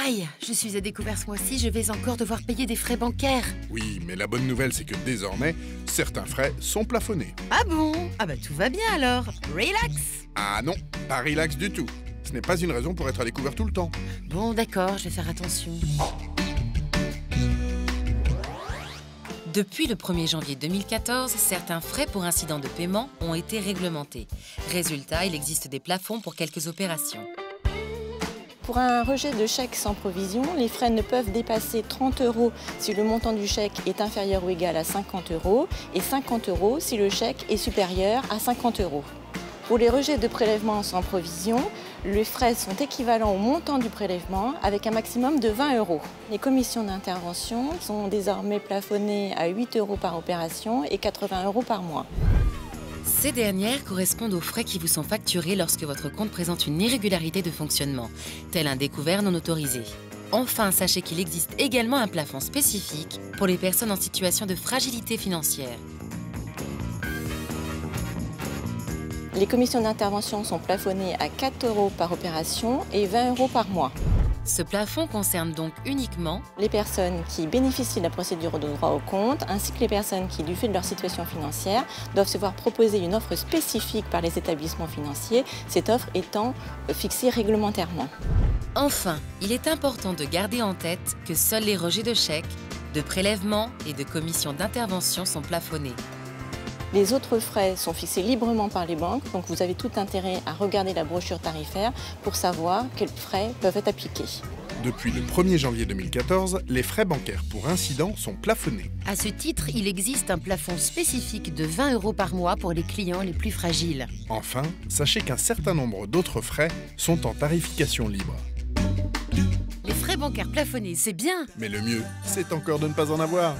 Aïe, je suis à découvert ce mois-ci, je vais encore devoir payer des frais bancaires. Oui, mais la bonne nouvelle, c'est que désormais, certains frais sont plafonnés. Ah bon? Ah bah tout va bien alors. Relax. Ah non, pas relax du tout. Ce n'est pas une raison pour être à découvert tout le temps. Bon d'accord, je vais faire attention. Depuis le 1er janvier 2014, certains frais pour incident de paiement ont été réglementés. Résultat, il existe des plafonds pour quelques opérations. Pour un rejet de chèque sans provision, les frais ne peuvent dépasser 30 € si le montant du chèque est inférieur ou égal à 50 € et 50 € si le chèque est supérieur à 50 €. Pour les rejets de prélèvement sans provision, les frais sont équivalents au montant du prélèvement avec un maximum de 20 €. Les commissions d'intervention sont désormais plafonnées à 8 € par opération et 80 € par mois. Ces dernières correspondent aux frais qui vous sont facturés lorsque votre compte présente une irrégularité de fonctionnement, tel un découvert non autorisé. Enfin, sachez qu'il existe également un plafond spécifique pour les personnes en situation de fragilité financière. Les commissions d'intervention sont plafonnées à 4 € par opération et 20 € par mois. Ce plafond concerne donc uniquement Les personnes qui bénéficient de la procédure de droit au compte, ainsi que les personnes qui, du fait de leur situation financière, doivent se voir proposer une offre spécifique par les établissements financiers, cette offre étant fixée réglementairement. Enfin, il est important de garder en tête que seuls les rejets de chèques, de prélèvements et de commissions d'intervention sont plafonnés. Les autres frais sont fixés librement par les banques, donc vous avez tout intérêt à regarder la brochure tarifaire pour savoir quels frais peuvent être appliqués. Depuis le 1er janvier 2014, les frais bancaires pour incident sont plafonnés. À ce titre, il existe un plafond spécifique de 20 € par mois pour les clients les plus fragiles. Enfin, sachez qu'un certain nombre d'autres frais sont en tarification libre. Les frais bancaires plafonnés, c'est bien. Mais le mieux, c'est encore de ne pas en avoir.